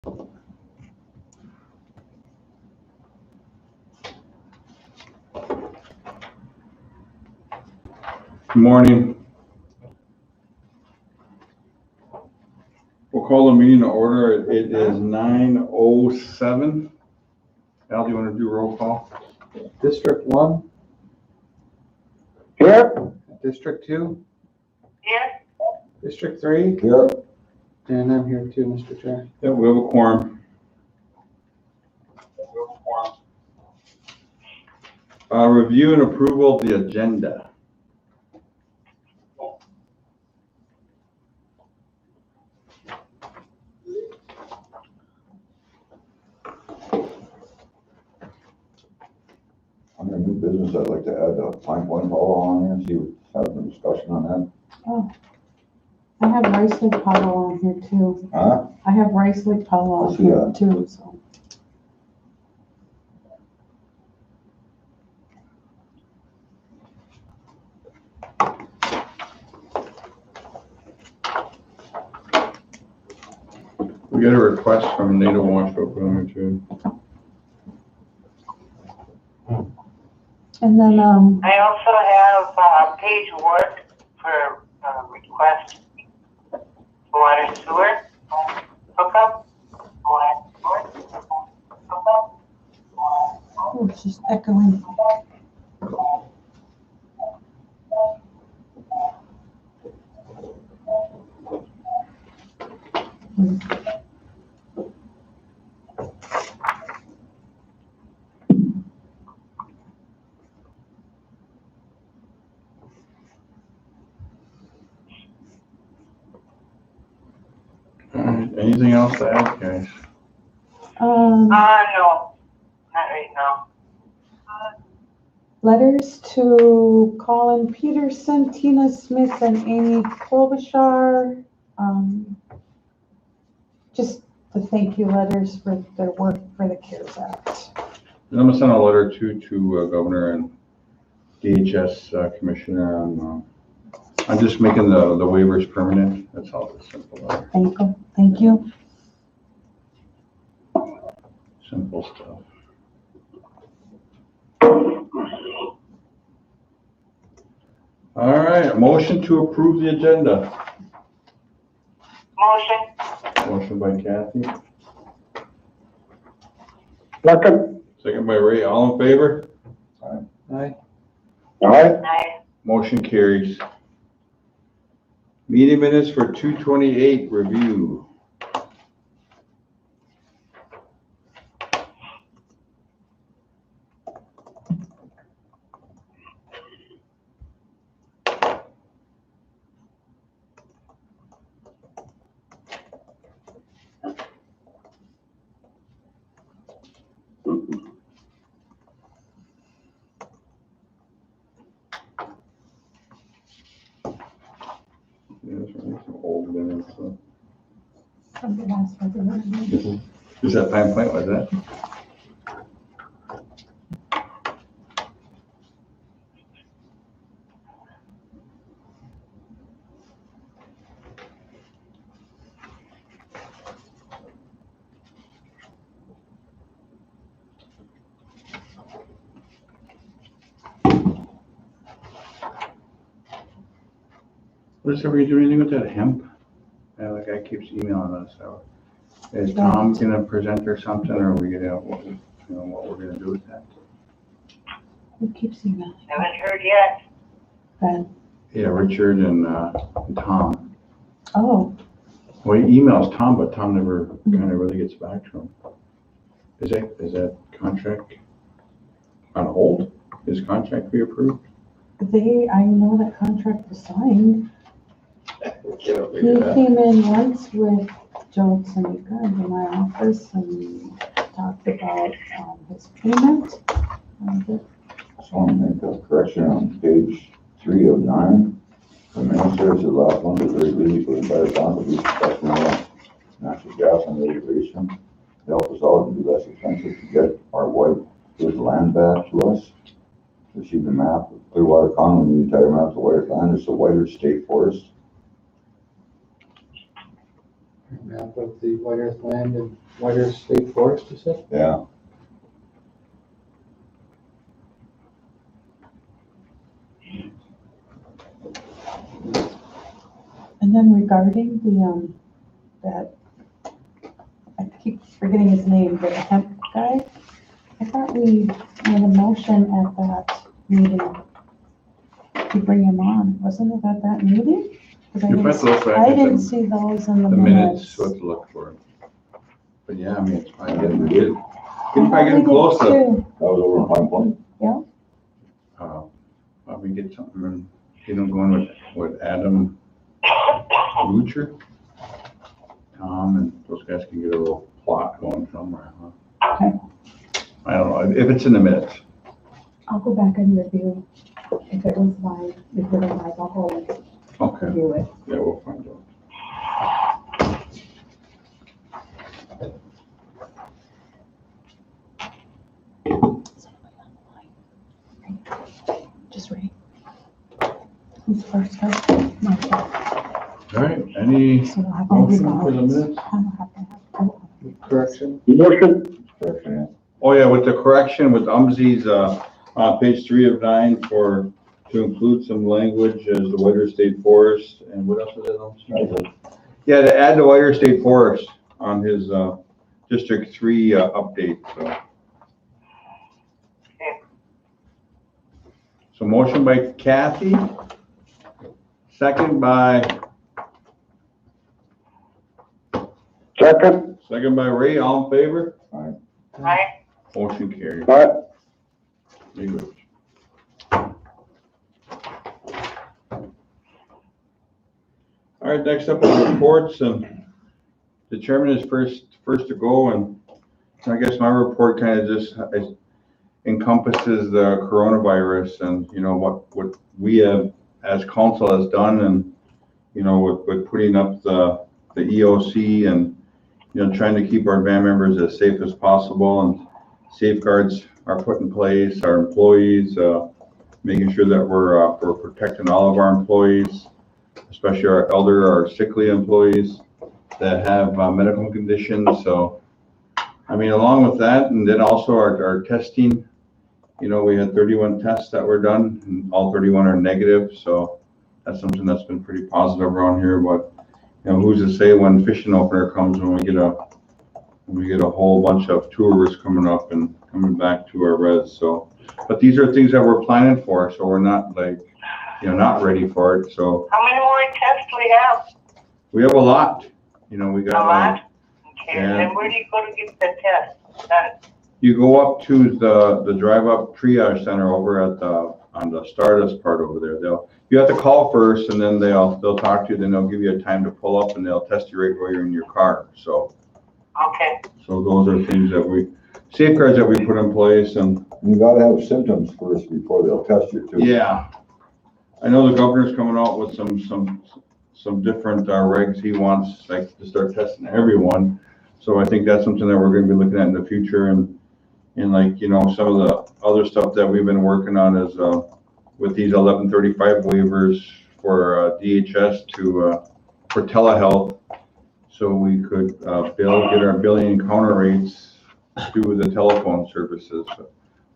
Good morning. We'll call the meeting to order. It is 9:07. Al, do you want to do roll call? District 1? Here. District 2? Here. District 3? Here. And I'm here too, Mr. Chair. Yeah, we have a quorum. Review and approval of the agenda. Under new business, I'd like to add a 5.0 on there and see if we have a discussion on that. Oh, I have rice lake powder on here too. Huh? I have rice lake powder on see here that. too, so. We got a request from Native Washington going to. And then, I also have page work for request water sewer hookup. oh, it's just echoing. Anything else to add, guys? No, not right now. Letters to Colin Peterson, Tina Smith, and Amy Klobuchar. Just the thank you letters for their work for the CARES Act. I'm gonna send a letter to Governor and DHS Commissioner on. I'm just making the waivers permanent. That's all. It's simple letter. Thank you. Thank you. Simple stuff. All right, motion to approve the agenda. Motion. Motion by Kathy, Second. second by Ray. All in favor? Aye. All right. Aye. Motion carries. Meeting minutes for 2/28 review. Yes, right, some old minutes. So. Somebody asked for the letter. Is that Pine Point, was that? What's everybody doing anything with that hemp? The guy keeps emailing us, so. Is Tom gonna present or something, or are we gonna, what we're gonna do with that? Who keeps emailing? Haven't heard yet. Ben. Yeah, Richard and Tom. Oh, Well, he emails Tom, but Tom never kind of really gets back to him. Is that contract on hold? Is contract be approved? I know that contract was signed. He came in once with Joe Tsanika into my office and talked about his payment. So I'll make a correction on page 3 of 9. The minister says the last one was very busy for the better contribution to customer natural gas and irrigation. They help us out and be less expensive to get our his land back to us. Received a map of Clearwater Common, the entire map of the White land. It's a whiter state forest. Map of the White Earth land and Whiter State Forest, you said? Yeah. And then regarding that, I keep forgetting his name, the hemp guy. I thought we made a motion at that meeting to bring him on. Wasn't it at that meeting? 'Cause You put those back I in didn't the- see those in the The minutes, minutes. what to look for. But yeah, I mean, it's fine. Yeah, we Get did. probably getting close to, Too. That was over in Pine Point. probably get something, and, you know, going with Adam Lucher, Tom, and those guys can get a little plot going somewhere, huh? Okay. I don't know, if it's in the minutes. I'll go back and review. If it was live, if it was live, I'll go and Okay, review it. yeah, we'll find out. Just ready. Who's first? Michael. All right, any So we'll have to motion for the resolve. minutes? I don't have to have. Correction. Correction, yeah. Oh, yeah, with the correction with UMSI's, on page 3 of 9 to include some language as the Whiter State Forest, and what else is it, UMSI? Yeah, to add the Whiter State Forest on his, District 3, update, so. So motion by Kathy, second by, second by Ray, all in favor? Right? Motion carried. Very good. All right, next up is reports, and the chairman is first to go, and I guess my report kind of just encompasses the coronavirus and, you know, what we have as council has done, and, you know, with putting up the EOC and, you know, trying to keep our band members as safe as possible, and safeguards are put in place, our employees, making sure that we're protecting all of our employees, especially our sickly employees that have medical conditions. So, I mean, along with that, and then also our testing, you know, we had 31 tests that were done, and all 31 are negative. So that's something that's been pretty positive around here. But, you know, who's to say when fishing opener comes, when we get a whole bunch of tourists coming up and coming back to our res. So, but these are things that we're planning for, so we're not like, you know, not ready for it. So How many more tests do we have? we have a lot, you know, we A got, lot? Okay, yeah. then where do you go to get the test done? you go up to the drive-up triage center over at on the Stardust part over there. You have to call first, and then they'll talk to you, then they'll give you a time to pull up, and they'll test you right while you're in your car. So Okay, those are things that safeguards that we put in place. And You gotta have symptoms first before they'll test you too. yeah, I know the governor's coming out with some different regs he wants, like, to start testing everyone. So I think that's something that we're gonna be looking at in the future, and like, you know, some of the other stuff that we've been working on is with these 1135 waivers for DHS for telehealth, so we could get our billing and counter rates through the telephone services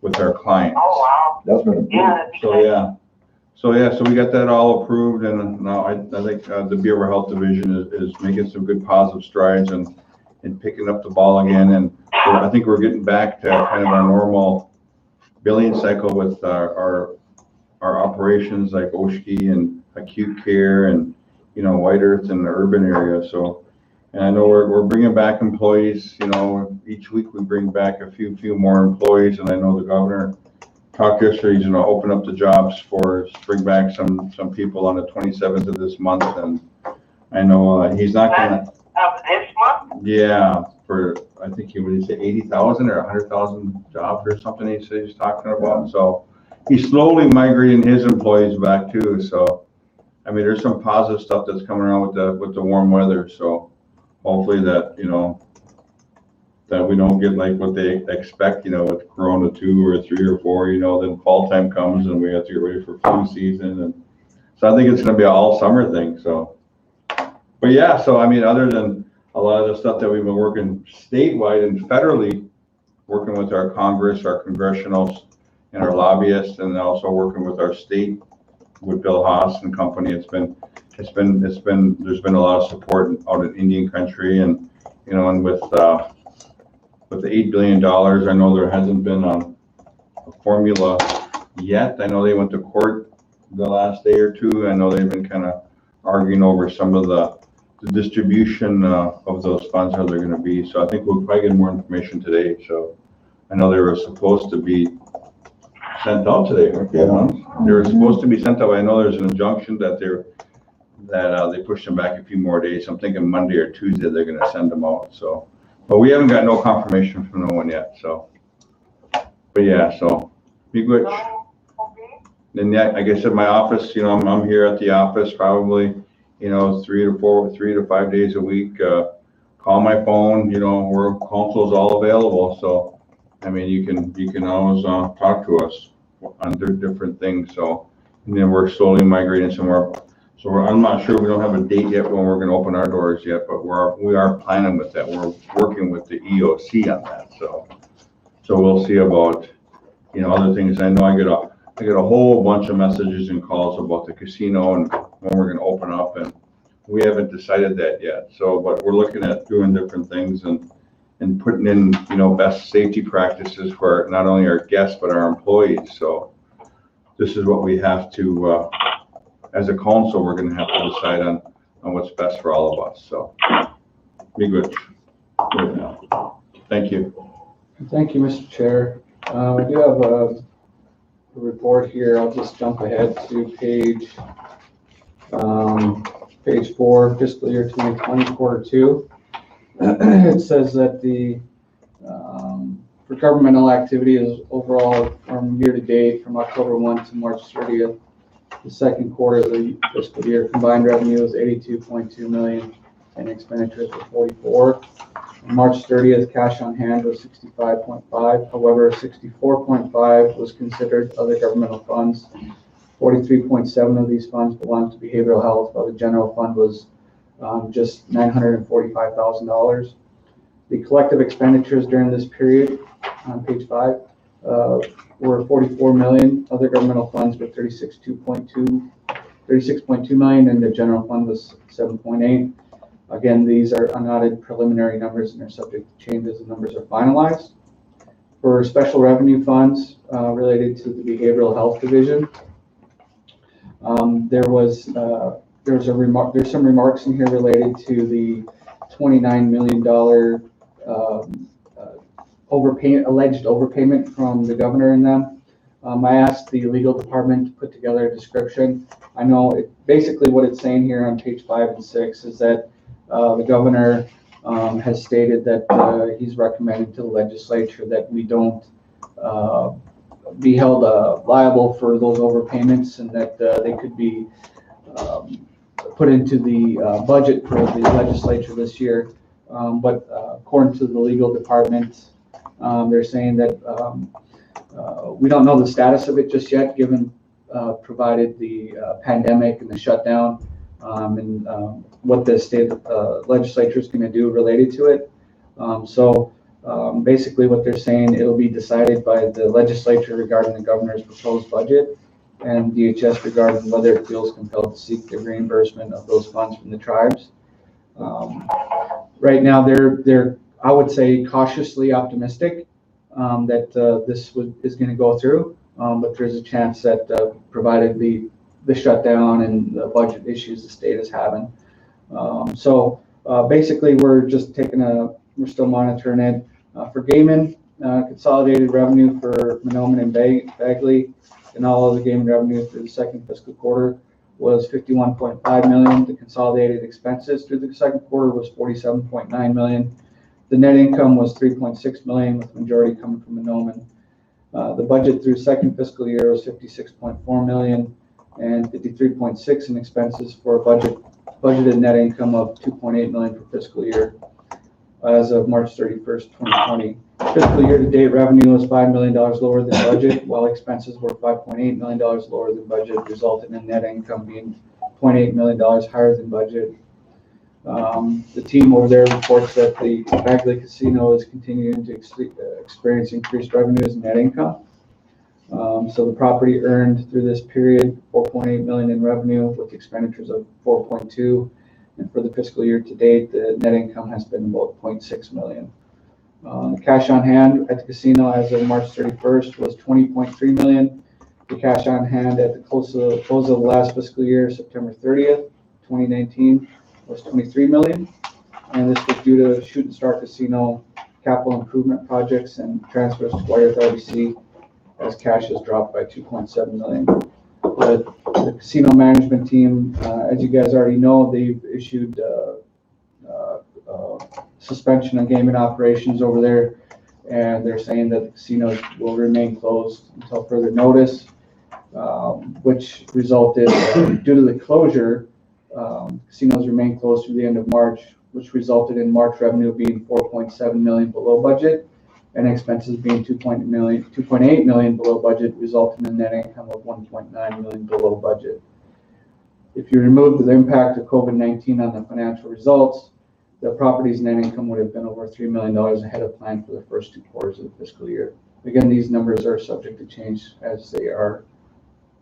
with our clients. oh, wow, That's been approved. yeah, that'd be So, good. yeah. So we got that all approved, and now I think the Behavioral Health Division is making some good positive strides and picking up the ball again. And I think we're getting back to kind of our normal billing cycle with our operations like Oshki and acute care and, you know, White Earth in the urban area. So, and I know we're bringing back employees, you know, each week we bring back a few more employees, and I know the governor talked yesterday, he's gonna open up the jobs for us, bring back some people on the 27th of this month, and I know he's not gonna, Of this month? yeah, for, I think he would say 80,000 or 100,000 jobs or something he said he's talking about. So he's slowly migrating his employees back too. So, I mean, there's some positive stuff that's coming around with the warm weather. So hopefully that, you know, that we don't get like what they expect, you know, with Corona 2 or 3 or 4, you know, then fall time comes and we have to get ready for flu season. And so I think it's going to be an all summer thing. So, but yeah, so I mean, other than a lot of the stuff that we've been working statewide and federally, working with our Congress, our congressionals, and our lobbyists, and also working with our state, with Bill Haas and company. There's been a lot of support out in Indian country, and, you know, and with the $8 billion, I know there hasn't been a formula yet. I know they went to court the last day or two. I know they've been kind of arguing over some of the distribution of those funds, how they're going to be. So I think we'll probably get more information today. So I know they were supposed to be sent out today. Yeah. They were supposed to be sent out. I know there's an injunction that they pushed them back a few more days. I'm thinking Monday or Tuesday they're going to send them out. So, but we haven't got no confirmation from no one yet. So, but yeah, so be good. And yeah, like I said, my office, you know, I'm here at the office probably, you know, 3 to 5 days a week. Call my phone, you know, we're console's all available. So, I mean, you can always talk to us on different things. So, and then we're slowly migrating somewhere. So I'm not sure, we don't have a date yet when we're going to open our doors yet, but we are planning with that. We're working with the EOC on that. So we'll see about, you know, other things. I know I get a whole bunch of messages and calls about the casino and when we're going to open up, and we haven't decided that yet. So, but we're looking at doing different things and putting in, you know, best safety practices for not only our guests, but our employees. So this is what we have to, as a council, we're going to have to decide on what's best for all of us. So be good. Good now. Thank you. Thank you, Mr. Chair. We do have a report here. I'll just jump ahead to page 4, fiscal year 2020, quarter 2. It says that for governmental activity is overall from year to date from October 1 to March 30th. The second quarter of the fiscal year combined revenue is 82.2 million and expenditures were 44. On March 30th, cash on hand was 65.5. However, 64.5 was considered other governmental funds. 43.7 of these funds belonged to behavioral health, while the general fund was just $945,000. The collective expenditures during this period, on page 5, were 44 million. Other governmental funds were 36.2 million, and the general fund was 7.8. Again, these are unaudited preliminary numbers and are subject to change as the numbers are finalized. For special revenue funds related to the behavioral health division, there's some remarks in here related to the $29 million alleged overpayment from the governor in them. I asked the legal department to put together a description. I know basically what it's saying here on page 5 and 6 is that the governor has stated that he's recommending to the legislature that we don't be held liable for those overpayments, and that they could be put into the budget for the legislature this year. But according to the legal department, they're saying that we don't know the status of it just yet, given provided the pandemic and the shutdown, and what the state legislature is going to do related to it. Basically what they're saying, it'll be decided by the legislature regarding the governor's proposed budget, and DHS regarding whether it feels compelled to seek the reimbursement of those funds from the tribes. Right now, they're I would say cautiously optimistic that this is going to go through, but there's a chance that provided the shutdown and the budget issues the state is having. Basically, we're just we're still monitoring it. For gaming, consolidated revenue for Monoman and Bagley and all of the gaming revenue for the second fiscal quarter was 51.5 million. The consolidated expenses through the second quarter was 47.9 million. The net income was 3.6 million, with the majority coming from Monoman. The budget through second fiscal year was 56.4 million and 53.6 in expenses for a budgeted net income of 2.8 million for fiscal year as of March 31st, 2020. Fiscal year-to-date revenue was $5 million lower than budget, while expenses were $5.8 million lower than budget, resulting in net income being $0.8 million higher than budget. The team over there reports that the Bagley Casino is continuing to experience increased revenues and net income. So the property earned through this period 4.8 million in revenue with expenditures of 4.2, and for the fiscal year to date, the net income has been about 0.6 million. Cash on hand at the casino as of March 31st was 20.3 million. The cash on hand at the close of the last fiscal year, September 30th, 2019, was 23 million. And this was due to Shoot and Star Casino capital improvement projects and transfers to Wyeth RBC, as cash has dropped by 2.7 million. The casino management team, as you guys already know, they've issued suspension of gaming operations over there, and they're saying that the casinos will remain closed until further notice, which resulted, due to the closure, casinos remain closed through the end of March, which resulted in March revenue being 4.7 million below budget, and expenses being 2.8 million below budget, resulting in net income of 1.9 million below budget. If you remove the impact of COVID-19 on the financial results, the property's net income would have been over $3 million ahead of plan for the first 2 quarters of the fiscal year. Again, these numbers are subject to change as they are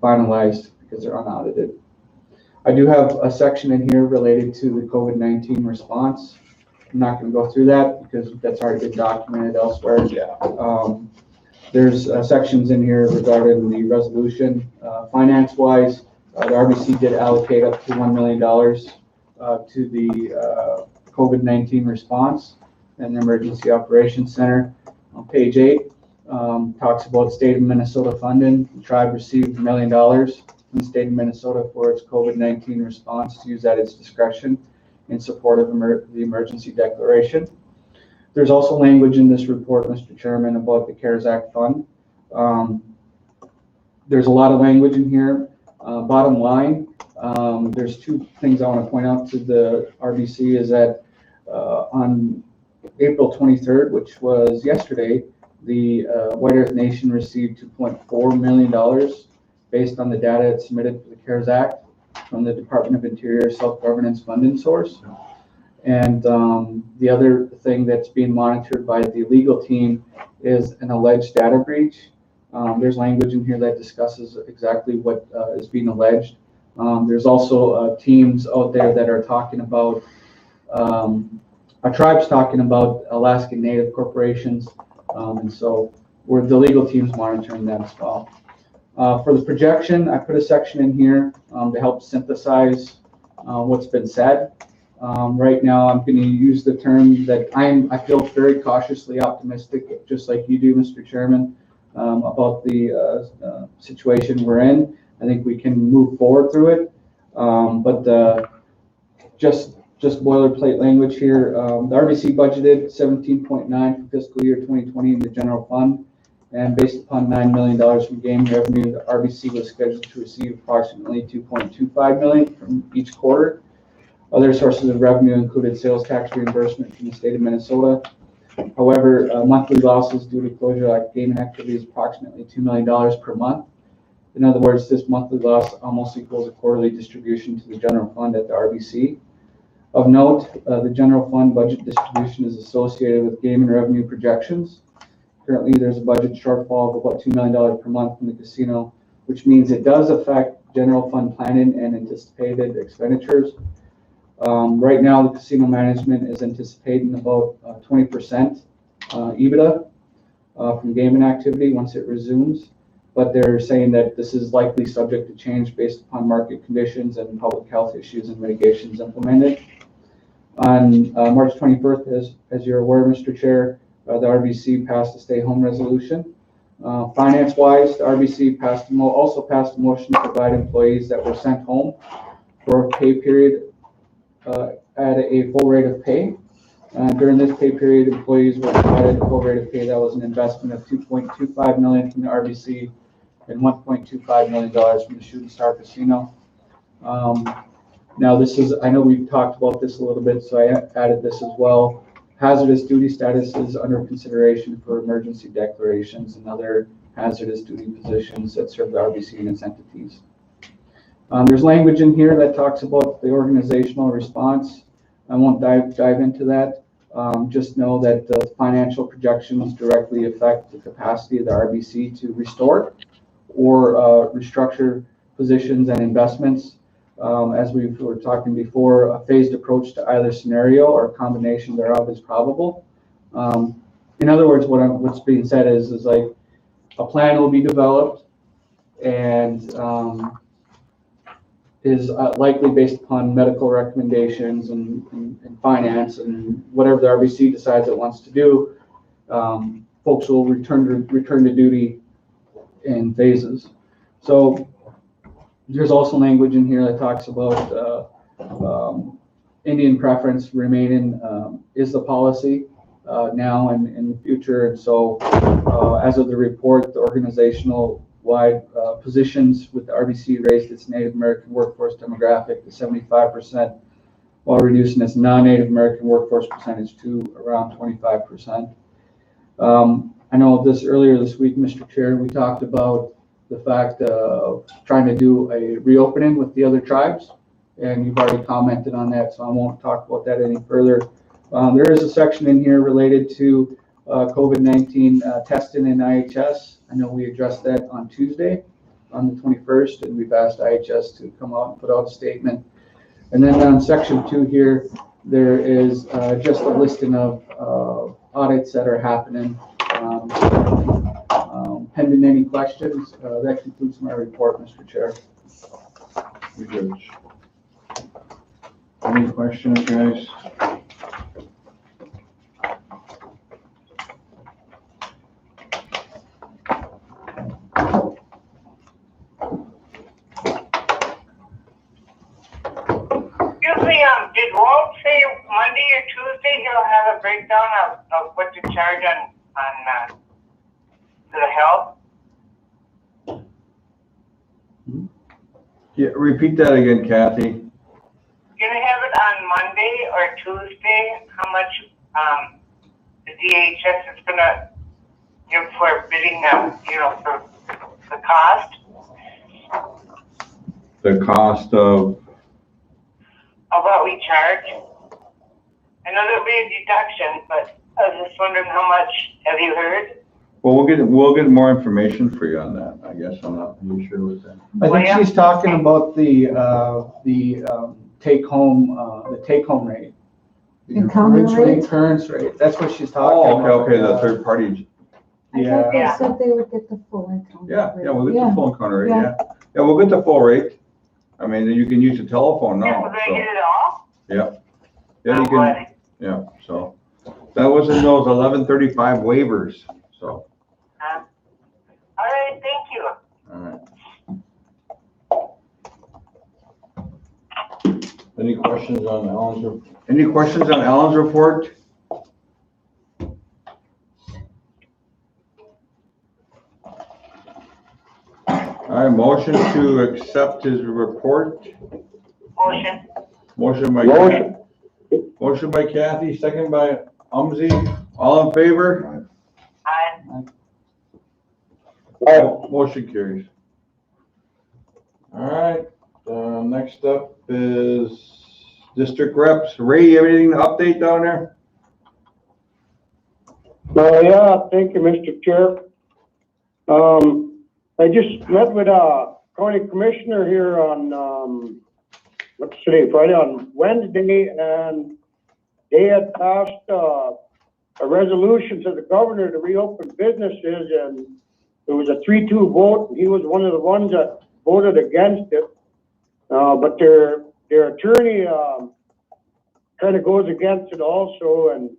finalized because they're unaudited. I do have a section in here related to the COVID-19 response. I'm not going to go through that because that's already been documented elsewhere. There's sections in here regarding the resolution. Finance-wise, the RBC did allocate up to $1 million to the COVID-19 response and the Emergency Operations Center. On page 8, talks about state of Minnesota funding. The tribe received $1 million from the state of Minnesota for its COVID-19 response to use at its discretion in support of the emergency declaration. There's also language in this report, Mr. Chairman, about the CARES Act fund. There's a lot of language in here. Bottom line, there's 2 things I want to point out to the RBC is that on April 23rd, which was yesterday, the White Earth Nation received $2.4 million based on the data it submitted for the CARES Act from the Department of Interior Self-Governance Funding Source. And the other thing that's being monitored by the legal team is an alleged data breach. There's language in here that discusses exactly what is being alleged. There's also teams out there that are talking about, our tribe's talking about Alaskan Native corporations, and so the legal team's monitoring that as well. For the projection, I put a section in here to help synthesize what's been said. Right now, I'm going to use the term that I feel very cautiously optimistic, just like you do, Mr. Chairman, about the situation we're in. I think we can move forward through it, but just boilerplate language here. The RBC budgeted 17.9 for fiscal year 2020 in the general fund, and based upon $9 million from gaming revenue, the RBC was scheduled to receive approximately 2.25 million from each quarter. Other sources of revenue included sales tax reimbursement from the state of Minnesota. However, monthly losses due to closure of gaming activity is approximately $2 million per month. In other words, this monthly loss almost equals a quarterly distribution to the general fund at the RBC. Of note, the general fund budget distribution is associated with gaming revenue projections. Currently, there's a budget shortfall of about $2 million per month from the casino, which means it does affect general fund planning and anticipated expenditures. Right now, the casino management is anticipating about 20% EBITDA from gaming activity once it resumes, but they're saying that this is likely subject to change based upon market conditions and public health issues and mitigations implemented. On March 21st, as you're aware, Mr. Chair, the RBC passed a stay-home resolution. Finance-wise, the RBC also passed a motion to provide employees that were sent home for a pay period at a full rate of pay. During this pay period, employees were provided a full rate of pay that was an investment of $2.25 million from the RBC and $1.25 million from the Shoot and Star Casino. Now, this is, I know we've talked about this a little bit, so I added this as well. Hazardous duty status is under consideration for emergency declarations and other hazardous duty positions that serve the RBC and its entities. There's language in here that talks about the organizational response. I won't dive into that. Just know that the financial projections directly affect the capacity of the RBC to restore or restructure positions and investments. As we were talking before, a phased approach to either scenario or a combination thereof is probable. In other words, what's being said is like a plan will be developed and is likely based upon medical recommendations and finance and whatever the RBC decides it wants to do. Folks will return to duty in phases. So there's also language in here that talks about Indian preference remaining is the policy now and in the future. And so as of the report, the organizational wide positions with the RBC raised its Native American workforce demographic to 75%, while reducing its non-Native American workforce percentage to around 25%. I know earlier this week, Mr. Chair, we talked about the fact of trying to do a reopening with the other tribes, and you've already commented on that, so I won't talk about that any further. There is a section in here related to COVID-19 testing in IHS. I know we addressed that on Tuesday, on the 21st, and we've asked IHS to come out and put out a statement. And then on section 2 here, there is just a listing of audits that are happening. Pending any questions, that concludes my report, Mr. Chair. Good. Any questions, guys? Did Walt say Monday or Tuesday he'll have a breakdown of what to charge on the help? Yeah, repeat that again, Kathy. Gonna have it on Monday or Tuesday, how much the DHS is gonna give for bidding them, for the cost The cost of, what we charge. I know there'll be a deduction, but I was just wondering how much, have you heard? well, we'll get more information for you on that. I guess I'm not really sure what that. I think she's talking about the take home rate. The common rate? Recurrence rate. That's what she's talking Oh, about. okay, the third party. I thought they Yeah. said they would get the full account. Yeah, rate. we'll get the full encounter rate, Yeah. yeah. Yeah, we'll get the full rate. I mean, you can use the telephone Yeah, now, we're gonna so, get it all? yeah, you I'm can, glad. yeah, so. That was in those 1135 waivers, so, All right, thank you. all right. Any questions on Alan's report? All right, motion to accept his report. Motion. Motion by Kathy, second by Umsey. All in favor? Aye. Motion carries. All right, next up is district reps. Ray, you have anything to update down there? Yeah, thank you, Mr. Chair. I just met with a county commissioner here on, what's today, Friday, on Wednesday, and they had passed a resolution to the governor to reopen businesses, and it was a 3-2 vote, and he was one of the ones that voted against it. But their attorney kind of goes against it also, and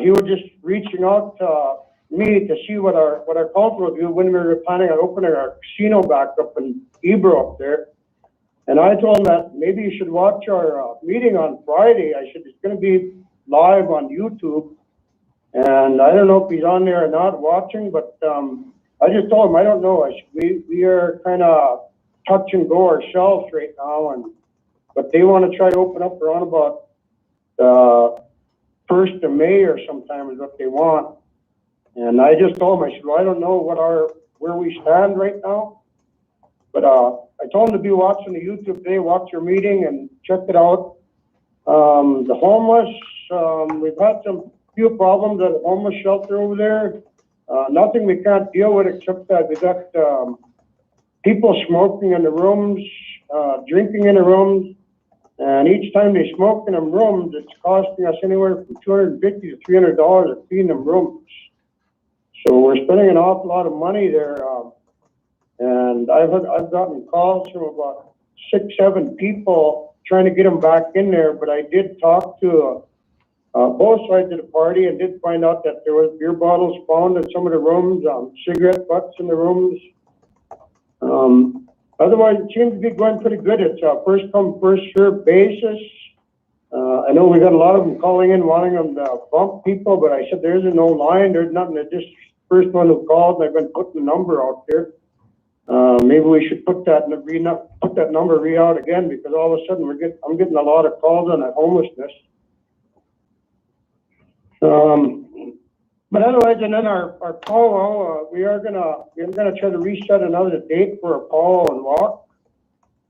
he was just reaching out to me to see what our council would do when we were planning on opening our casino back up in Ebro up there. And I told him that maybe you should watch our meeting on Friday. It's going to be live on YouTube. And I don't know if he's on there or not watching, but I just told him, I don't know. We are kind of touch and go ourselves right now. But they want to try to open up around about 1st of May or sometime is what they want. And I just told him, I said, well, I don't know where we stand right now. But I told him to be watching the YouTube today, watch your meeting and check it out. The homeless, we've had few problems at the homeless shelter over there. Nothing we can't deal with except that we got, people smoking in the rooms, drinking in the rooms. And each time they smoke in them rooms, it's costing us anywhere from $250 to $300 to clean them rooms. So we're spending an awful lot of money there. And I've gotten calls from about 6, 7 people trying to get them back in there. But I did talk to both sides of the party and did find out that there was beer bottles found in some of the rooms, cigarette butts in the rooms. Otherwise, it seems to be going pretty good. It's a first come, first served basis. I know we got a lot of them calling in wanting them to bump people, but I said there isn't no line. There's nothing. That just first one who called, and I've been putting the number out there. Maybe we should put that number re-out again, because all of a sudden I'm getting a lot of calls on that homelessness. But otherwise, and then our powwow, we're gonna try to reset another date for a powwow and walk.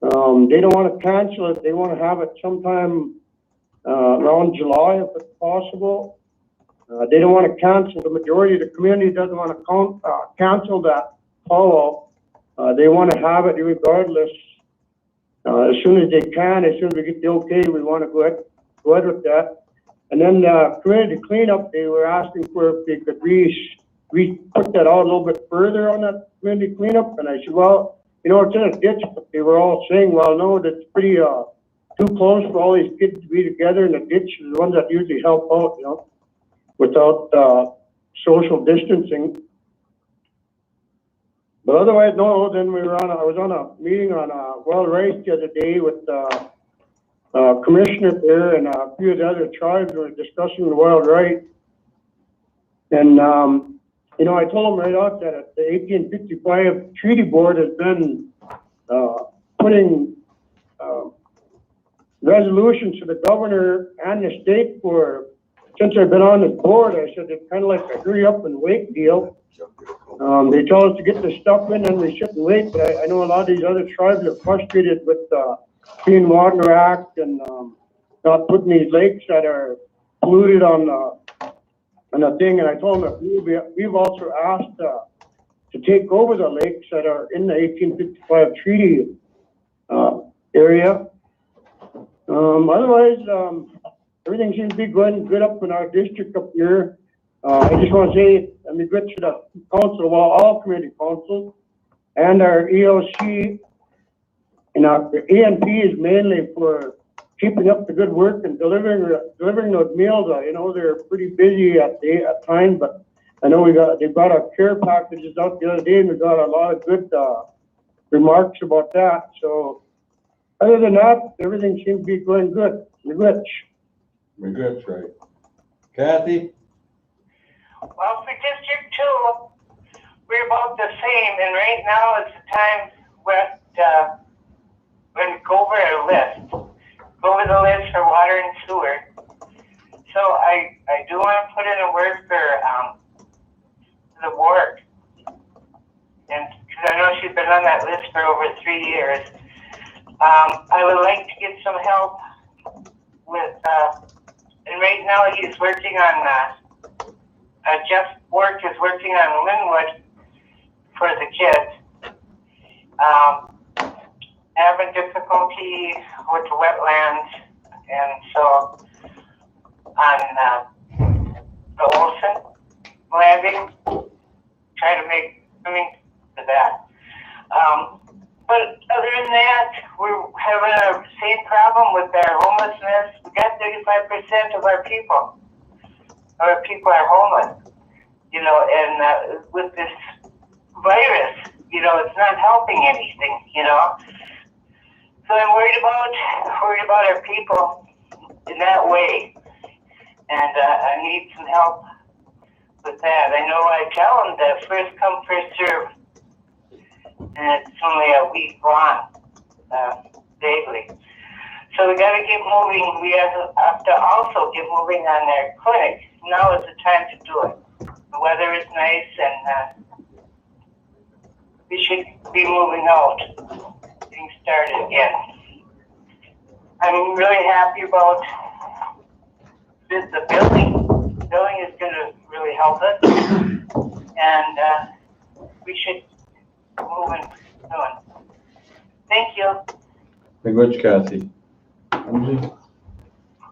They don't want to cancel it. They want to have it sometime around July if it's possible. They don't want to cancel. The majority of the community doesn't want to cancel that powwow. They want to have it regardless. As soon as they can, as soon as we get the okay, we want to go ahead with that. And then community cleanup, they were asking for if they could put that out a little bit further on that community cleanup. And I said, well, you know, it's in a ditch, but they were all saying, well, no, that's pretty too close for all these kids to be together in a ditch. The ones that usually help out, you know, without social distancing. But otherwise, no. Then I was on a meeting on Wild Rice the other day with commissioner there and a few of the other tribes were discussing the wild right. And, you know, I told them right out that the 1855 Treaty Board has been putting resolutions to the governor and the state since I've been on this board. I said it's kind of like a hurry up and wait deal. They tell us to get the stuff in and we sit and wait, but I know a lot of these other tribes are frustrated with Clean Water Act and not putting these lakes that are polluted on the thing. And I told them that we've also asked to take over the lakes that are in the 1855 treaty area. Otherwise, everything seems to be going good up in our district up here. I just want to say, I'm good to the council, well, all community councils and our EOC. And our ANP is mainly for keeping up the good work and delivering those meals. You know, they're pretty busy at times, but I know they've got our care packages out the other day, and we got a lot of good remarks about that. So other than that, everything seems to be going good. We're good, right? Kathy? Well, for District 2, we're about the same, and right now is the time when we go over our list, go over the list for water and sewer. So I do want to put in a word for the board, and because I know she's been on that list for over 3 years. I would like to get some help with, and right now he's working on, Jeff Work is working on Linwood for the kids. Having difficulty with the wetlands, and so on the Olson landing, try to make swimming to that. But other than that, we're having the same problem with our homelessness. We got 35% of our people are homeless, you know, and with this virus, you know, it's not helping anything, you know. So I'm worried about our people in that way, and I need some help with that. I know I tell them that first come, first serve, and it's only a week long daily. So we got to get moving. We have to also get moving on our clinic. Now is the time to do it. The weather is nice, and we should be moving out. Getting started again. I'm really happy about the building. The building is gonna really help us. And, we should move in soon. Thank you. Thank you, Kathy.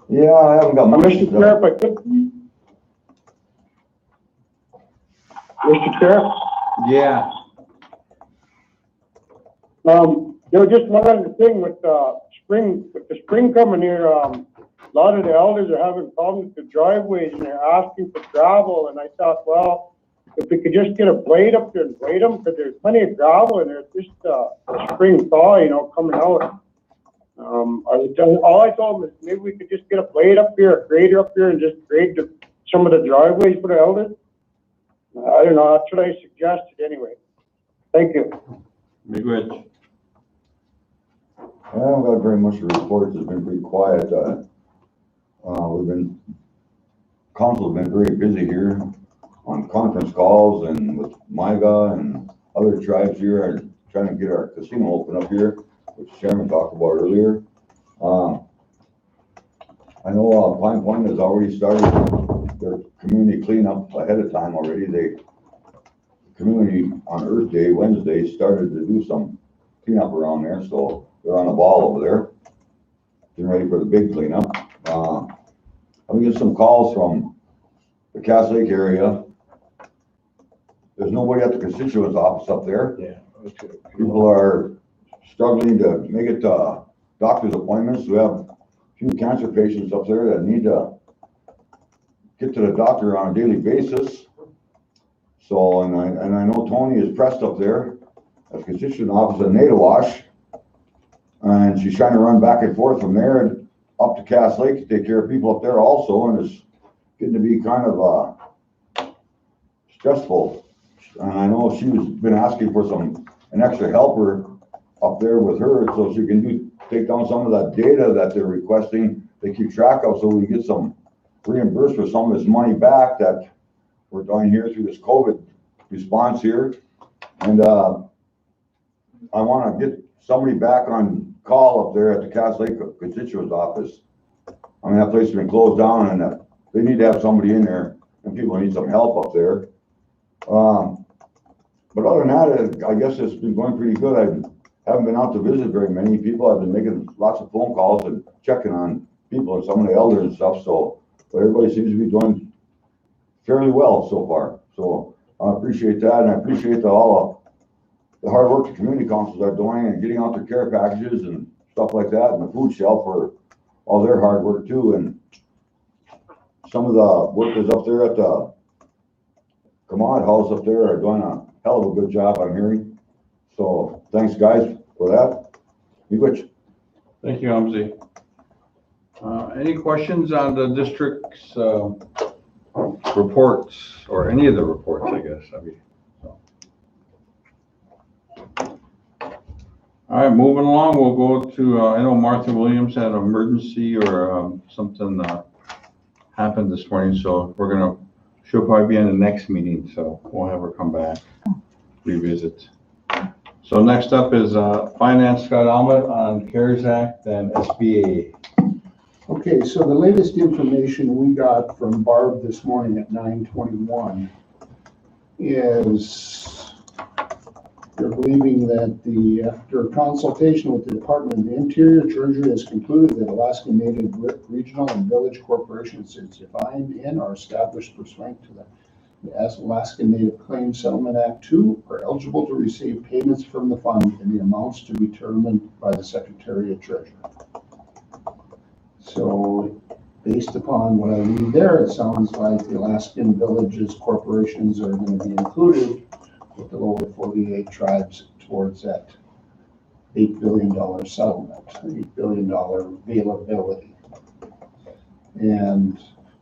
Yeah, I haven't got much. Mr. Chair, if I could. Mr. Chair? Yeah. Just one other thing with the spring coming here, a lot of the elders are having problems with the driveways and they're asking for gravel, and I thought, well, if we could just get a blade up there and blade them, because there's plenty of gravel and there's just a spring thaw, coming out. All I told them is maybe we could just get a blade up here, a grader up here, and just grade some of the driveways for the elders. I don't know, that's what I suggested anyway. Thank you. Big Rich. I haven't got very much to report. It's been pretty quiet. Council's been very busy here on conference calls and with MIGA and other tribes here are trying to get our casino open up here, which the Chairman talked about earlier. I know Pine Point has already started their community cleanup ahead of time already. The community on Earth Day, Wednesday, started to do some cleanup around there, so they're on the ball over there, getting ready for the big cleanup. I'm getting some calls from the Cass Lake area. There's nobody at the constituent's office up there. Yeah. People are struggling to make it to doctor's appointments. We have a few cancer patients up there that need to get to the doctor on a daily basis. So, and I know Tony is pressed up there at the constituent office in Nadawash. And she's trying to run back and forth from there and up to Cass Lake to take care of people up there also, and it's getting to be kind of stressful. And I know she's been asking for an extra helper up there with her so she can take down some of that data that they're requesting. They keep track of, so we get some reimbursed for some of this money back that we're doing here through this COVID response here. And I want to get somebody back on call up there at the Cass Lake constituent's office. I mean, that place has been closed down and they need to have somebody in there and people need some help up there. But other than that, I guess it's been going pretty good. I haven't been out to visit very many people. I've been making lots of phone calls and checking on people and some of the elders and stuff. So, but everybody seems to be doing fairly well so far. So I appreciate that, and I appreciate all the hard work the community councils are doing and getting out their care packages and stuff like that, and the food shelf for all their hard work too. And some of the workers up there at the Commod House up there are doing a hell of a good job, I'm hearing. So thanks, guys, for that. You which? Thank you, Hamzy. Any questions on the district's reports, or any of the reports, I guess? All right, moving along, we'll go to, I know Martha Williams had an emergency or something happened this morning, so she'll probably be in the next meeting, so we'll have her come back, revisit. So next up is Finance Scott Almond on CARES Act and SBA. Okay, so the latest information we got from Barb this morning at 9:21 is they're believing that after consultation with the Department of the Interior, Treasury has concluded that Alaska Native Regional and Village Corporations is defined in or established pursuant to the Alaska Native Claims Settlement Act 2 are eligible to receive payments from the fund in the amounts to be determined by the Secretary of Treasury. So based upon what I read there, it sounds like the Alaskan villages, corporations are going to be included with the lower 48 tribes towards that $8 billion settlement, $8 billion availability. And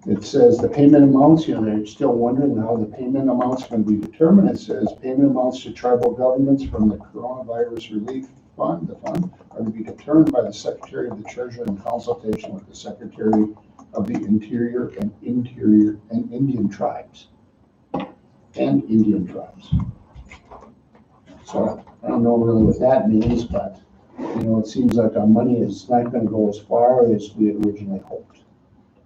it says the payment amounts, they're still wondering how the payment amounts can be determined. It says payment amounts to tribal governments from the Coronavirus Relief Fund, the fund, are to be determined by the Secretary of the Treasury in consultation with the Secretary of the Interior and Indian tribes. So I don't know really what that means, but it seems like our money is not going to go as far as we had originally hoped.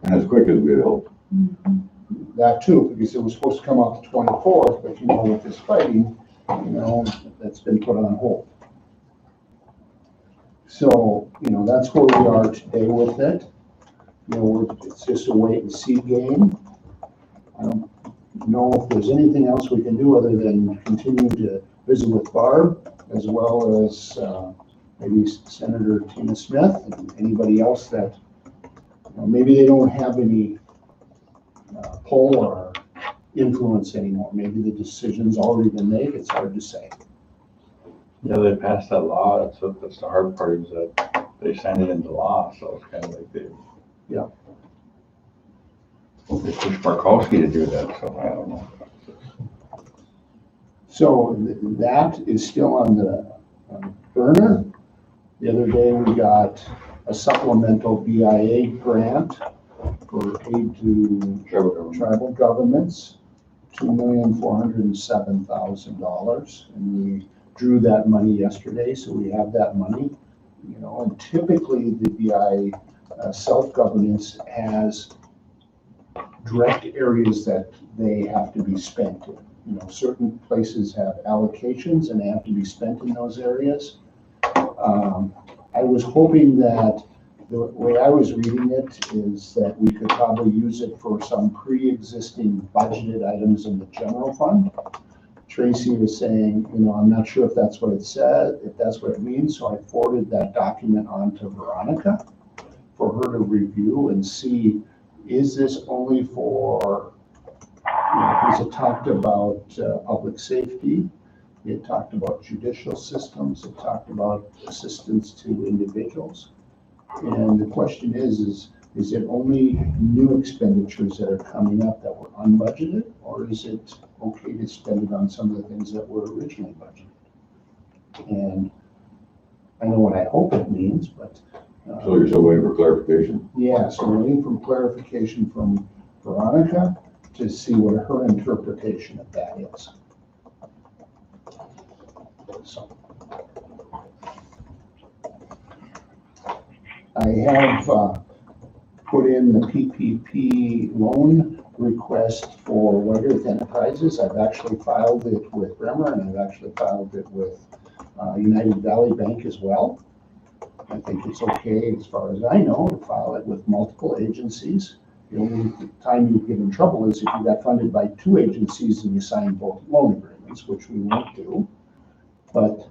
And as quick as we'd hoped. That too, because it was supposed to come out the 24th, but you know, with this fighting, you know, that's been put on hold. So, you know, that's where we are today with it. You know, it's just a wait and see game. I don't know if there's anything else we can do other than continue to visit with Barb, as well as maybe Senator Tina Smith and anybody else that, you know, maybe they don't have any pull or influence anymore. Maybe the decision's already been made, it's hard to say. Yeah, they passed that law, that's the hard part, is that they signed it into law, so it's kind of like they. Yeah. They pushed Markowski to do that, so I don't know. So that is still on the burner. The other day we got a supplemental BIA grant for aid to tribal governments, $2,407,000, and we drew that money yesterday, so we have that money. You know, and typically the BIA self-governance has direct areas that they have to be spent in. You know, certain places have allocations and they have to be spent in those areas. I was hoping that the way I was reading it is that we could probably use it for some pre-existing budgeted items in the general fund. Tracy was saying, you know, I'm not sure if that's what it said, if that's what it means, so I forwarded that document on to Veronica for her to review and see, is this only for, you know, because it talked about public safety, it talked about judicial systems, it talked about assistance to individuals. And the question is it only new expenditures that are coming up that were unbudgeted, or is it okay to spend it on some of the things that were originally budgeted? And I know what I hope it means, but. So you're still waiting for clarification? Yeah, so we're waiting for clarification from Veronica to see what her interpretation of that is. So. I have put in the PPP loan request for White Earth Enterprises. I've actually filed it with Bremer and I've actually filed it with United Valley Bank as well. I think it's okay, as far as I know, to file it with multiple agencies. The only time you get in trouble is if you got funded by two agencies and you sign both loan agreements, which we won't do. But,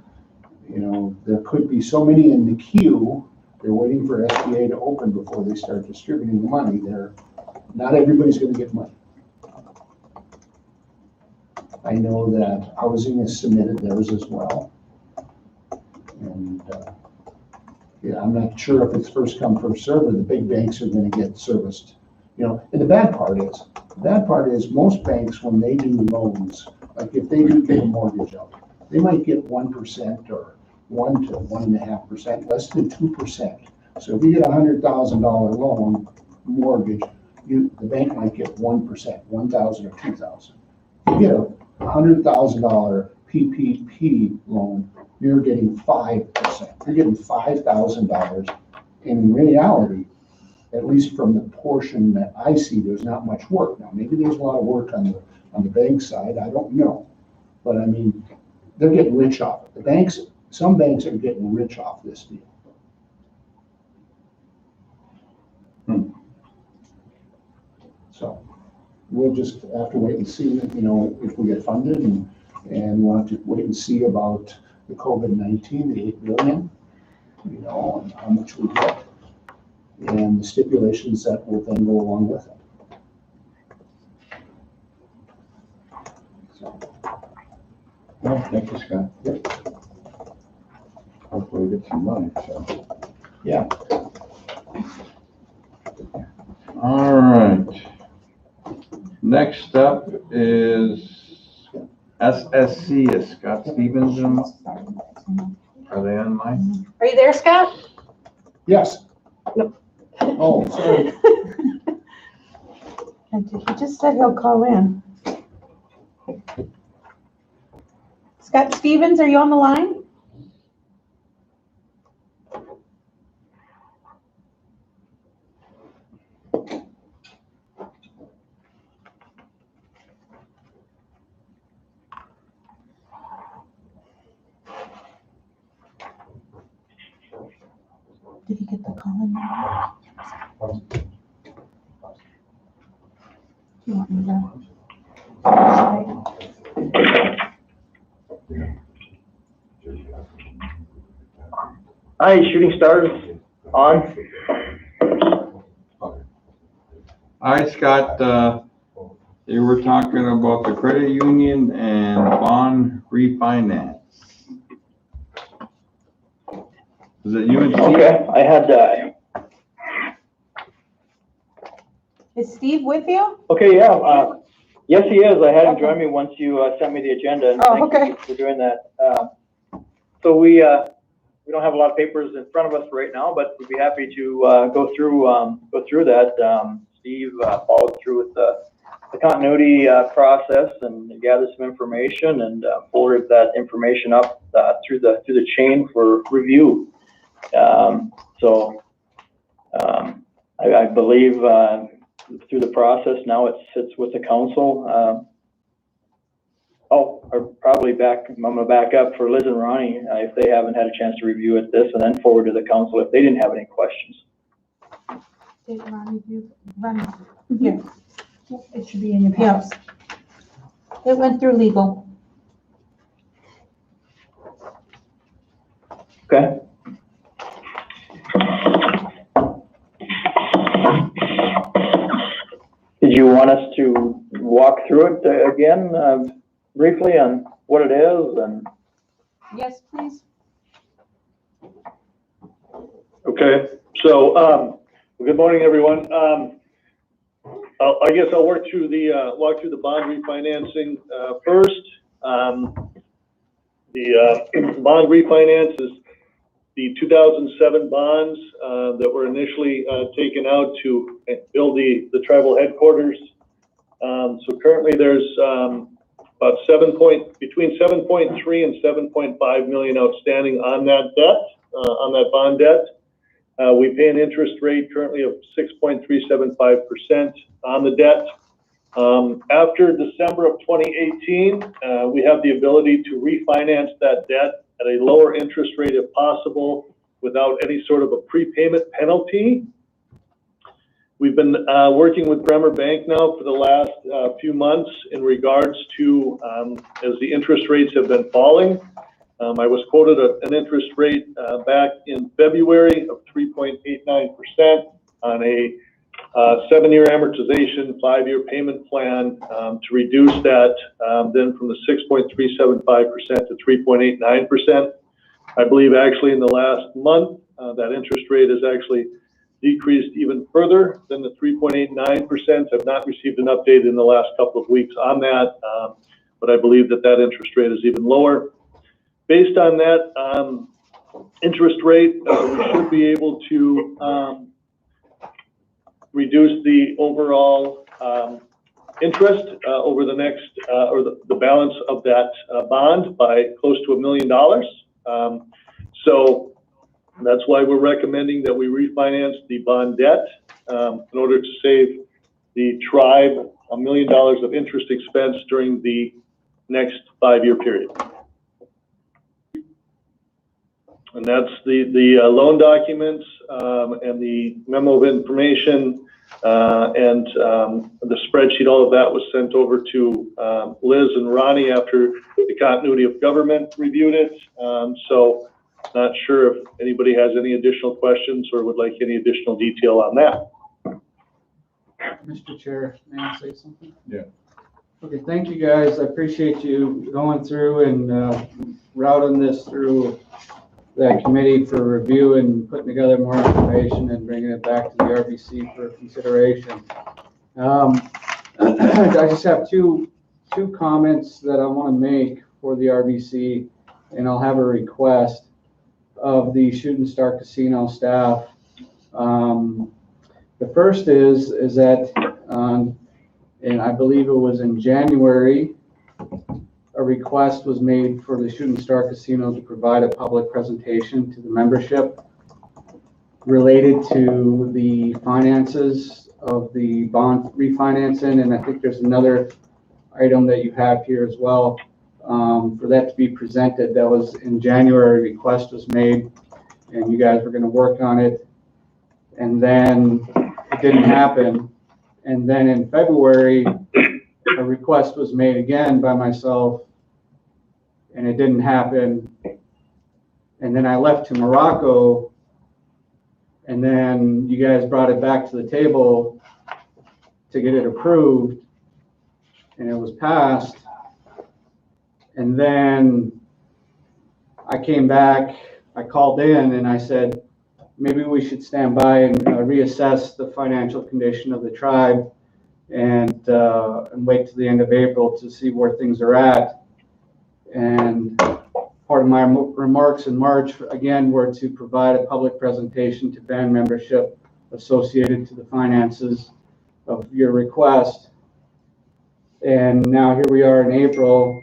you know, there could be so many in the queue. They're waiting for SBA to open before they start distributing the money. Not everybody's going to get money. I know that housing has submitted theirs as well. And yeah, I'm not sure if it's first come, first served, or the big banks are going to get serviced. You know, and the bad part is most banks, when they do loans, like if they do get a mortgage out, they might get 1% or 1 to 1.5%, less than 2%. So if you get a $100,000 loan mortgage, the bank might get 1%, 1,000 or 2,000. You get a $100,000 PPP loan, you're getting 5%. You're getting $5,000. In reality, at least from the portion that I see, there's not much work. Now, maybe there's a lot of work on the bank side. I don't know, but I mean, they're getting rich off it. The banks. Some banks are getting rich off this deal. So we'll just have to wait and see, you know, if we get funded, and we'll have to wait and see about the COVID-19, the $8 billion, you know, and how much we get, and the stipulations that will then go along with it. So. Well, thank you, Scott. Yep. Hopefully we get some money, so. Yeah. All right. Next up is SSC, is Scott Stevens. Are they on mine? Are you there, Scott? Yes. No. Oh, sorry. And he just said he'll call in. Scott Stevens, are you on the line? Did you get the call-in number? You want me to? Hi, Shooting Stars on. All right, Scott, you were talking about the credit union and bond refinance. Is it you and Steve? Okay, I had, Is Steve with you? okay, yeah, yes, he is. I had him join me once you sent me the agenda, and Oh, thank you for doing that. So we don't have a lot of papers in front of us right now, but we'd be happy to go through that. Steve followed through with the continuity process and gathered some information and forwarded that information up through the chain for review. I believe through the process now it sits with the council. Or probably I'm gonna back up for Liz and Ronnie if they haven't had a chance to review it and then forward to the council if they didn't have any questions. Did Ronnie do, Ronnie, yeah. It should be in your packets. It went through legal. Okay. Did you want us to walk through it again briefly on what it is and? Yes, please. Okay, so, good morning, everyone. I guess I'll walk through the bond refinancing first. The bond refinance is the 2007 bonds that were initially taken out to build the tribal headquarters. So currently there's about between 7.3 and 7.5 million outstanding on that debt, on that bond debt. We pay an interest rate currently of 6.375% on the debt. After December of 2018, we have the ability to refinance that debt at a lower interest rate if possible without any sort of a prepayment penalty. We've been working with Bremer Bank now for the last few months in regards to, as the interest rates have been falling. I was quoted an interest rate back in February of 3.89% on a 7-year amortization, 5-year payment plan to reduce that then from the 6.375% to 3.89%. I believe actually in the last month that interest rate has actually decreased even further than the 3.89%. I've not received an update in the last couple of weeks on that, but I believe that interest rate is even lower. Based on that interest rate, we should be able to reduce the overall interest over the next, or the balance of that bond by close to $1 million. So that's why we're recommending that we refinance the bond debt in order to save the tribe $1 million of interest expense during the next 5-year period. And that's the loan documents and the memo of information and the spreadsheet. All of that was sent over to Liz and Ronnie after the continuity of government reviewed it. So not sure if anybody has any additional questions or would like any additional detail on that. Mr. Chair, may I say something? Yeah. Okay, thank you guys. I appreciate you going through and routing this through that committee for review and putting together more information and bringing it back to the RBC for consideration. I just have two comments that I want to make for the RBC, and I'll have a request of the Shooting Star Casino staff. The first is that, and I believe it was in January, a request was made for the Shooting Star Casino to provide a public presentation to the membership related to the finances of the bond refinancing. And I think there's another item that you have here as well for that to be presented. That was in January, a request was made. and you guys were gonna work on it, and then it didn't happen. And then in February, a request was made again by myself, and it didn't happen. And then I left to Morocco, and then you guys brought it back to the table to get it approved, and it was passed. And then I came back, I called in and I said, maybe we should stand by and reassess the financial condition of the tribe and wait till the end of April to see where things are at. And part of my remarks in March, again, were to provide a public presentation to band membership associated to the finances of your request. And now here we are in April.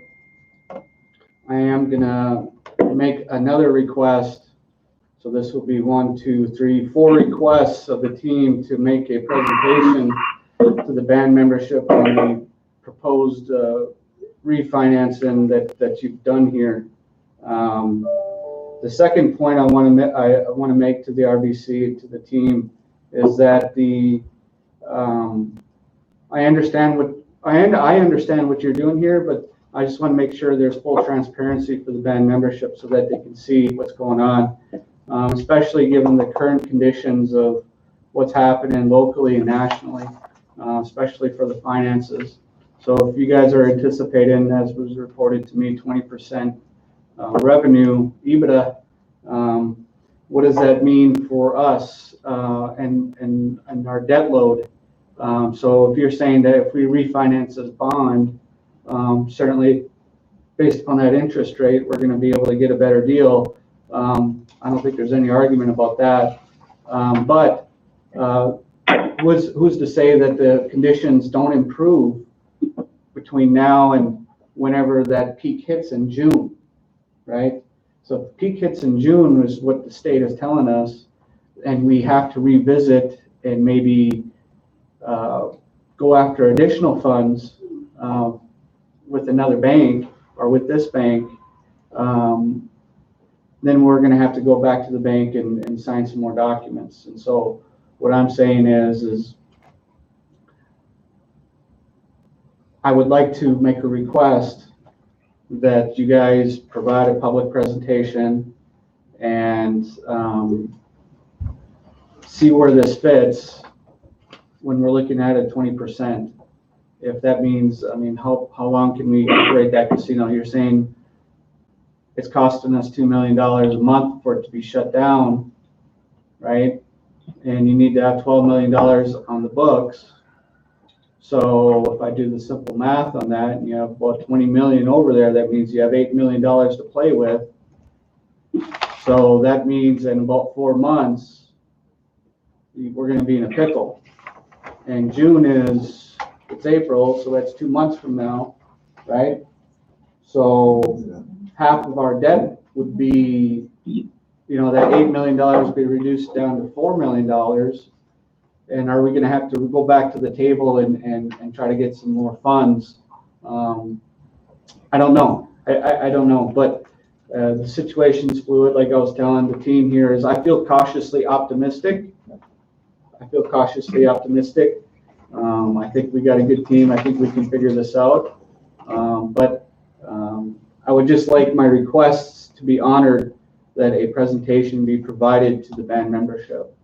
I am gonna make another request. So this will be 1, 2, 3, 4 requests of the team to make a presentation to the band membership on the proposed refinancing that you've done here. The second point I want to make to the RBC, to the team, is that I understand what you're doing here, but I just want to make sure there's full transparency for the band membership so that they can see what's going on, especially given the current conditions of what's happening locally and nationally, especially for the finances. So if you guys are anticipating, as was reported to me, 20% revenue, EBITDA, what does that mean for us and our debt load? So if you're saying that if we refinance this bond, certainly based upon that interest rate, we're going to be able to get a better deal. I don't think there's any argument about that. But who's to say that the conditions don't improve between now and whenever that peak hits in June, right? So if the peak hits in June is what the state is telling us, and we have to revisit and maybe go after additional funds with another bank or with this bank, then we're going to have to go back to the bank and sign some more documents. And so what I'm saying is I would like to make a request that you guys provide a public presentation and see where this fits when we're looking at it 20%. If that means, I mean, how long can we operate that casino? You're saying it's costing us $2 million a month for it to be shut down, right? And you need to have $12 million on the books. So if I do the simple math on that, and you have about 20 million over there, that means you have $8 million to play with. So that means in about 4 months, we're going to be in a pickle. And June it's April, so that's 2 months from now, right? So half of our debt would be, that $8 million would be reduced down to $4 million. And are we going to have to go back to the table and try to get some more funds? I don't know. I don't know, but the situation's fluid. Like I was telling the team here, is I feel cautiously optimistic. I think we got a good team. I think we can figure this out. But I would just like my requests to be honored, that a presentation be provided to the band membership.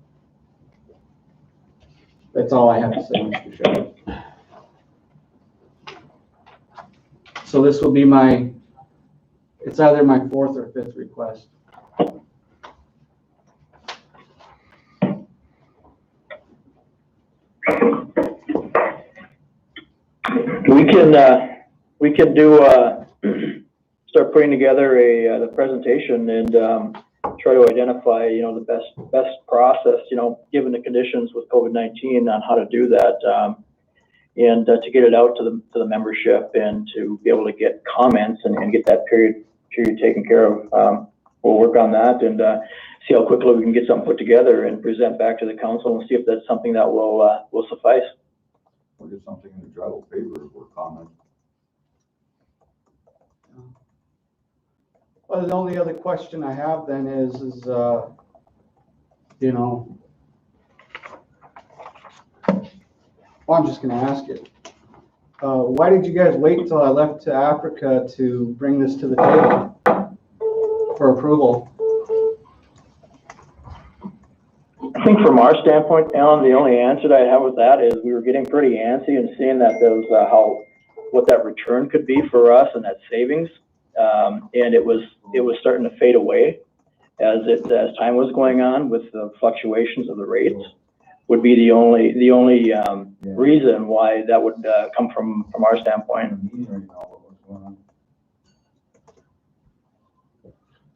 That's all I have to say, Mr. Chairman. So this will be it's either my 4th or 5th request. We can do start putting together the presentation and try to identify the best process, given the conditions with COVID-19, on how to do that, and to get it out to the membership and to be able to get comments and get that period taken care of. We'll work on that and see how quickly we can get something put together and present back to the council and see if that's something that will suffice. We'll get something in the travel paper or comment. Well, the only other question I have then is you know. Well, I'm just gonna ask it. Why did you guys wait till I left to Africa to bring this to the table for approval? I think from our standpoint, Alan, the only answer that I have with that is we were getting pretty antsy and seeing that there was what that return could be for us and that savings. And it was starting to fade away as time was going on with the fluctuations of the rates. Would be the only reason why that would come from our standpoint.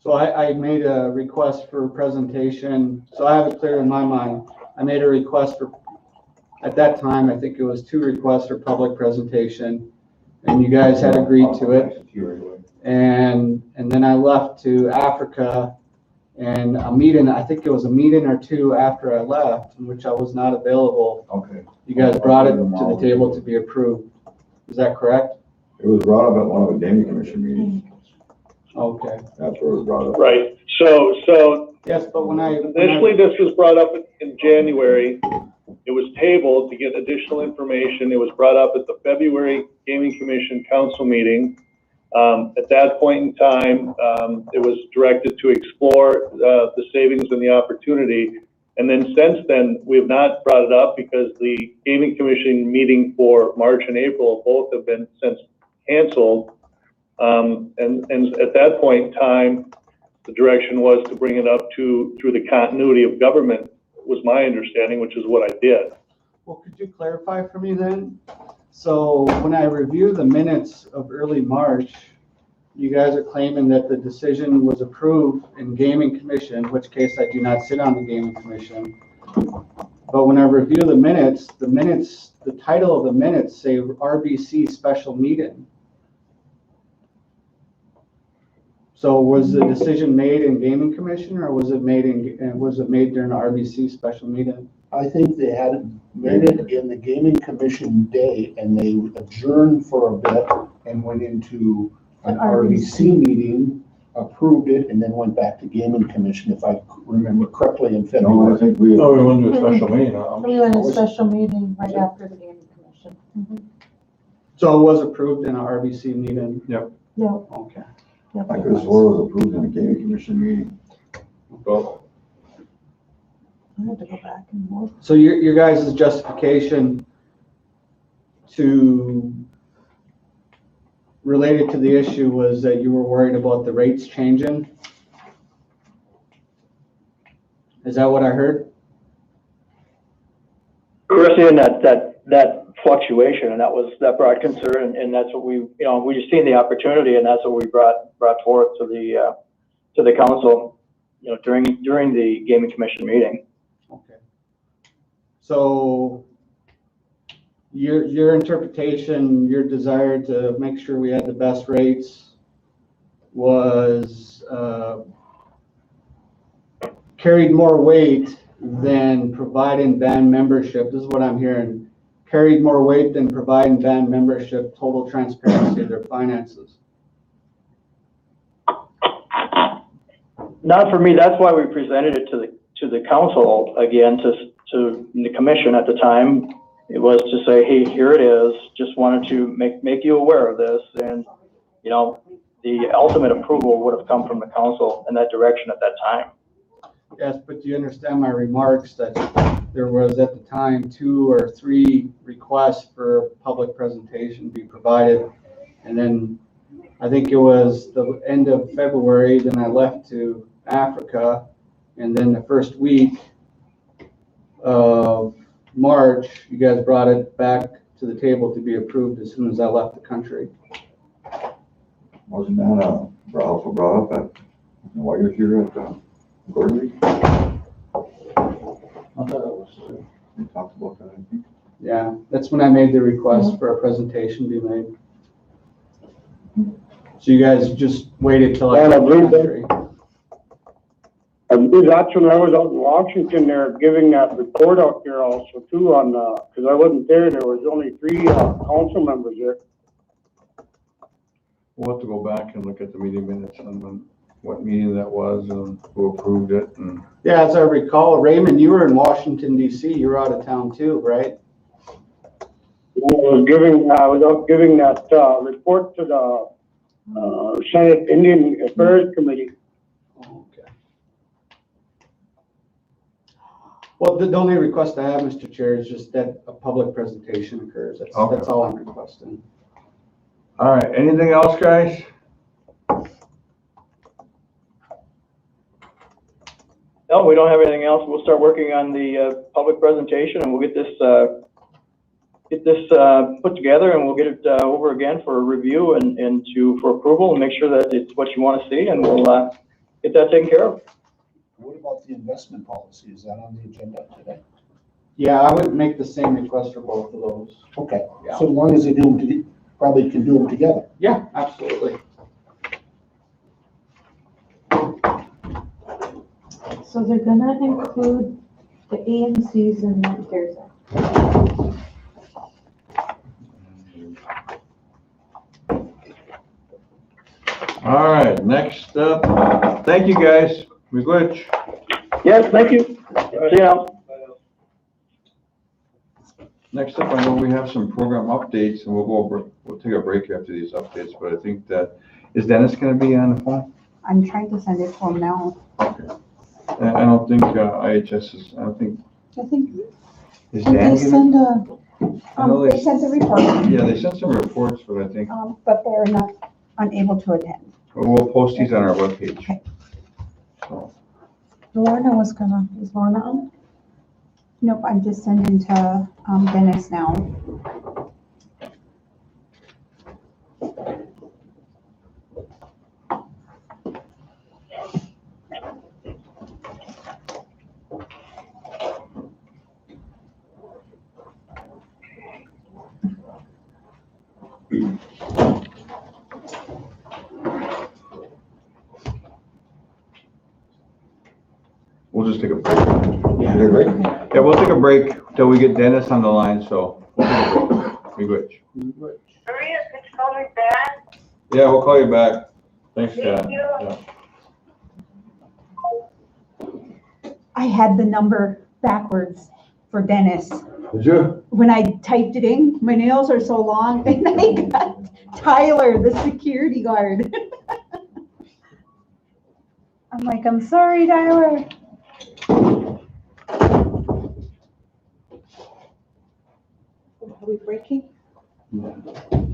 So I made a request for presentation, so I have it clear in my mind. I made a request for, at that time, I think it was 2 requests for public presentation, and you guys had agreed to it. And then I left to Africa, and a meeting, I think it was a meeting or 2 after I left, in which I was not available. Okay. You guys brought it to the table to be approved. Is that correct? It was brought up at one of the gaming commission meetings. Okay. That's where it was brought up. Right, so Yes, but initially this was brought up in January. It was tabled to get additional information. It was brought up at the February Gaming Commission Council meeting. At that point in time, it was directed to explore the savings and the opportunity. And then since then, we have not brought it up because the Gaming Commission meeting for March and April both have been since canceled. And at that point in time, the direction was to bring it up through the continuity of government, was my understanding, which is what I did. Well, could you clarify for me then? So when I review the minutes of early March, you guys are claiming that the decision was approved in Gaming Commission, in which case I do not sit on the Gaming Commission. But when I review the minutes, the title of the minutes say RBC Special Meeting. So was the decision made in Gaming Commission, or was it made during the RBC Special Meeting? I think they had made it in the gaming commission day, and they adjourned for a bit and went into an RBC meeting, approved it, and then went back to gaming commission, if I remember correctly, in No, I February. think we. No, we went to a special meeting. We went to a special meeting right after the gaming commission. So it was approved in an RBC meeting? Yep. Yep. Okay. Yep. I could have swore it was approved in the gaming commission meeting. Well, I had to go back and look. So your guys' justification related to the issue was that you were worried about the rates changing? Is that what I heard? We're seeing that fluctuation, and that brought concern, and that's what we just seen the opportunity, and that's what we brought forth to the council, during the gaming commission meeting. Okay. So your interpretation, your desire to make sure we had the best rates was carried more weight than providing band membership. This is what I'm hearing. Carried more weight than providing band membership, total transparency of their finances. Not for me. That's why we presented it to the council again, to the commission at the time. It was to say, hey, here it is. Just wanted to make you aware of this, and the ultimate approval would have come from the council in that direction at that time. Yes, but do you understand my remarks that there was at the time 2 or 3 requests for public presentation be provided, and then I think it was the end of February, then I left to Africa, and then the first week of March, you guys brought it back to the table to be approved as soon as I left the country. Wasn't that also brought up while you're here at Gordon? I thought it was. We talked about that, I think. Yeah, that's when I made the request for a presentation be made. So you guys just waited till I left the country. I believe that's when I was out in Washington there giving that report out there also too on, cause I wasn't there. There was only 3 council members there. we'll have to go back and look at the meeting minutes and then what meeting that was and who approved it and. Yeah, as I recall, Raymond, you were in Washington DC, you were out of town too, right? I was giving that, report to the, Senate Indian Affairs Committee. Okay. Well, the only request I have, Mr. Chair, is just that a public presentation occurs. That's all I'm requesting. All right, anything else, guys? No, we don't have anything else. We'll start working on the public presentation and we'll get this put together and we'll get it over again for review and for approval and make sure that it's what you want to see and we'll get that taken care of. What about the investment policy? Is that on the agenda today? Yeah, I would make the same request for both of those. Okay, Yeah. so as long as they do them, probably can do them together. Yeah, absolutely. So they're gonna include the AMCs in that CARES Act. All right, next up, thank you, guys. We're good. Yes, thank you. See you now. Next up, I know we have some program updates and we'll take a break after these updates, but I think that, is Dennis gonna be on the phone? I'm trying to send it for now. I don't think IHS is, I think, I think is they Dan send gonna? I know they sent a report, Yeah, they sent some reports, but I think, but they're not unable to attend. we'll post these on our webpage. Okay. So, Lorna is Lorna on? Nope, I'm just sending to Dennis now. we'll just take a break. Is there a break? Yeah, we'll take a break till we get Dennis on the line, so we'll take a break. Be good. Maria, could you call me back? Yeah, we'll call you back. Thanks, Thank Chad. you. Yeah. I had the number backwards for Dennis. Did you? When I typed it in, my nails are so long, and I got Tyler, the security guard. I'm like, I'm sorry, Tyler. Are we breaking?